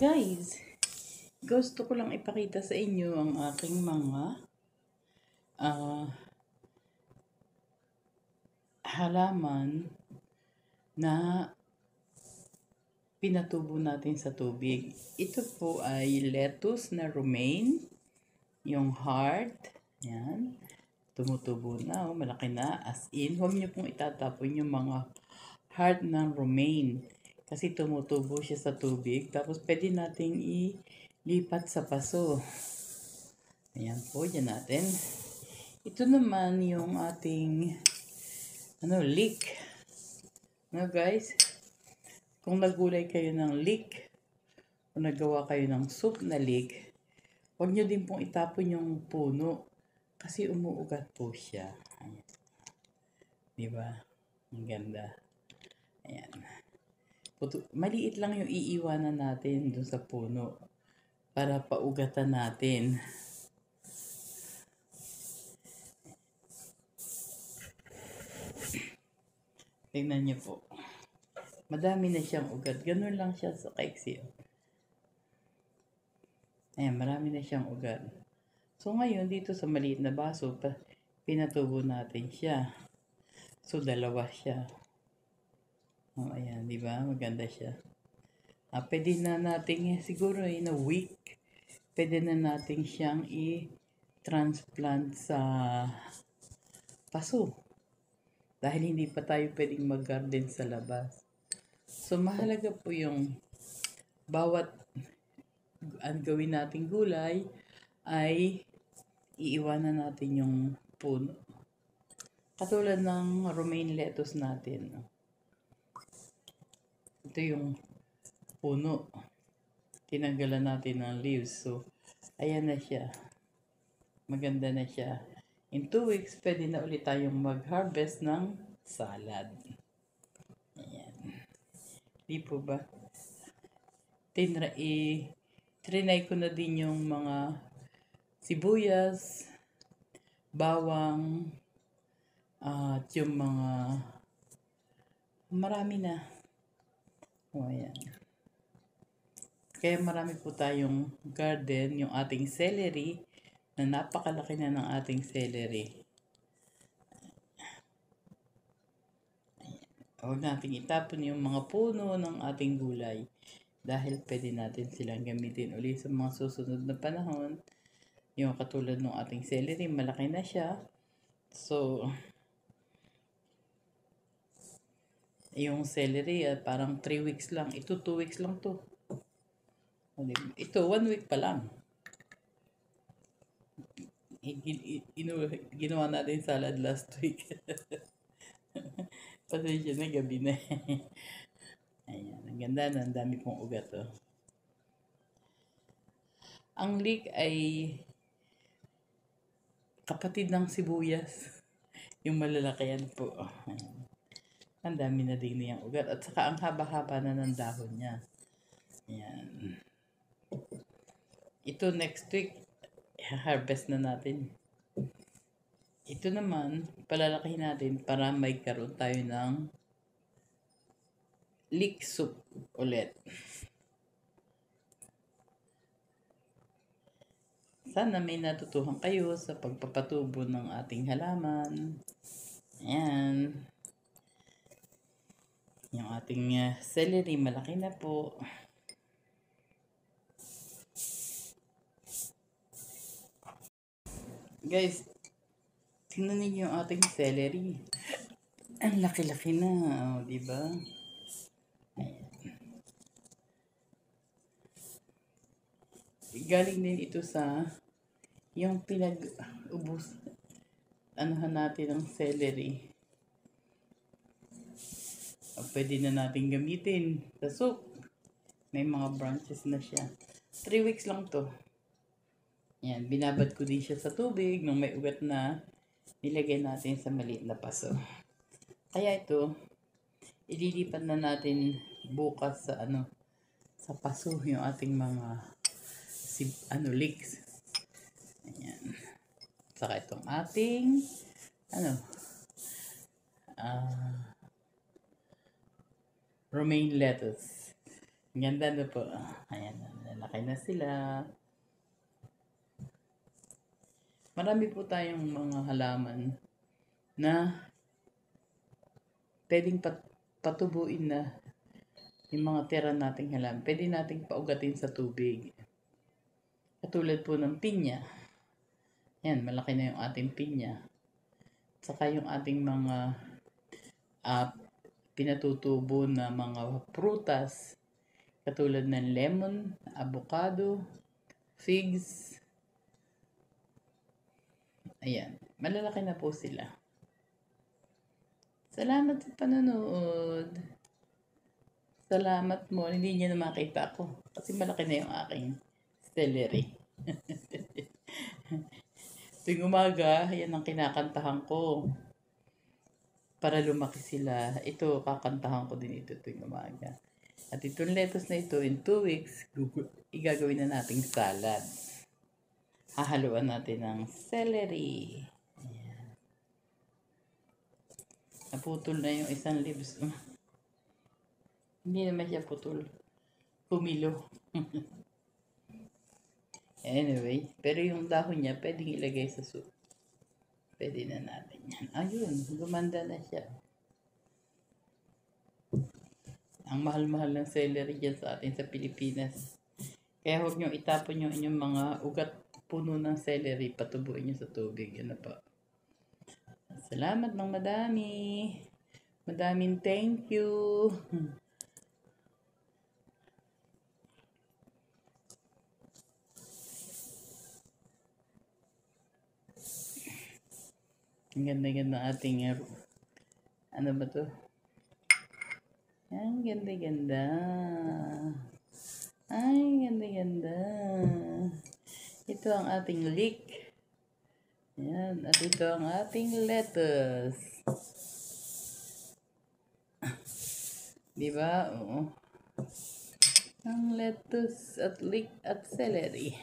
Guys, gusto ko lang ipakita sa inyo ang aking mga halaman na pinatubo natin sa tubig. Ito po ay lettuce na romaine, yung heart, yan, tumutubo na, malaki na, as in, huwag niyo pong itatapon yung mga heart ng romaine kasi tumutubo siya sa tubig, tapos pwede nating ilipat sa paso. Ayan po, dyan natin. Ito naman yung ating leek. No guys, kung nagulay kayo ng leek o nagawa kayo ng soup na leek, huwag nyo din pong itapon yung puno kasi umuugat po siya. Ayan. Diba? Ang ganda. Ayan. Maliit lang yung iiwanan natin dun sa puno para paugatan natin. Tingnan niyo po. Madami na siyang ugat. Ganun lang siya sa kaiksi. Ayan, marami na siyang ugat. So ngayon, dito sa maliit na baso, pinatubo natin siya. So, dalawa siya. Oh, ayan, di ba? Maganda siya. Pwede na natin, siguro in a week, pwede na natin siyang i-transplant sa paso. Dahil hindi pa tayo pwedeng mag-garden sa labas. So, mahalaga po yung bawat gawin nating gulay ay iiwanan natin yung puno. Katulad ng romaine lettuce natin. Ito yung puno. Tinanggalan natin ng leaves. So, ayan na siya. Maganda na siya. In 2 weeks, pwede na ulit tayong mag-harvest ng salad. Ayan. Di po ba? Trinay ko na din yung mga sibuyas, bawang, at yung mga marami na. O, ayan. Kaya marami po tayong garden, yung ating celery, na napakalaki na ng ating celery. Huwag natin itapon yung mga puno ng ating gulay dahil pwede natin silang gamitin ulit sa mga susunod na panahon. Yung katulad ng ating celery, malaki na siya. So, yung celery parang 3 weeks lang. Ito 2 weeks lang to. Ito 1 week pa lang. Ginawa natin salad last week. Pasensya na, gabi na. Ayan, ang ganda na, ang dami pong ugat. Oh. Ang leek ay kapatid ng sibuyas. Yung malalaki yan po. Ayan. Ang dami na din niyang ugat. At saka ang haba-haba na ng dahon niya. Ayan. Ito next week, harvest na natin. Ito naman, palalakihin natin para may karoon tayo ng leek soup ulit. Sana may natutuhan kayo sa pagpapatubo ng ating halaman. Ayan. Yung ating celery, malaki na po. Guys, tingnan niyo yung ating celery. Ang laki-laki na, oh, di ba? Galing din ito sa yung pinag-ubos natin ng celery. Pwede na natin gamitin sa soup. May mga branches na siya. 3 weeks lang to. Yan, binabad ko din siya sa tubig nung may ugat na nilagay natin sa maliit na paso. Kaya ito, ililipat na natin bukas sa sa paso yung ating mga leeks. Ayan. Saka itong ating romaine lettuce. Ganda na po. Ayan. Malaki na sila. Marami po tayong mga halaman na pwedeng patubuin na yung mga tira nating halaman. Pwede nating paugatin sa tubig. Katulad po ng pinya. Yan, malaki na yung ating pinya. Saka yung ating mga pinatutubo na mga prutas. Katulad ng lemon, avocado, figs. Ayan, malalaki na po sila. Salamat sa panonood. Salamat mo. Hindi niya na makita ako. Kasi malaki na yung aking celery. Tuwing umaga, yan ang kinakantahan ko. Para lumaki sila. Ito, kakantahan ko din ito tuwing umaga. At itong lettuce na ito, in 2 weeks, igagawin na nating salad. Hahaluan natin ng celery. Ayan. Naputol na yung isang leaves. Hindi naman siya putol. Pumilo. Anyway, pero yung dahon niya, pwedeng ilagay sa soup. Pwede na natin yan. Ayun, gumanda na siya. Ang mahal-mahal ng celery dyan sa atin sa Pilipinas. Kaya huwag nyo itapon yung inyong mga ugat puno ng celery. Patubuin nyo sa tubig. Yan na pa. Salamat ng madami. Madaming thank you. Ang ganda-ganda ating ano ba to? Ang ganda-ganda. Ay, ganda-ganda. Ito ang ating leek. Ayan. At ito ang ating lettuce. Diba? Oo. Ang lettuce at leek at celery.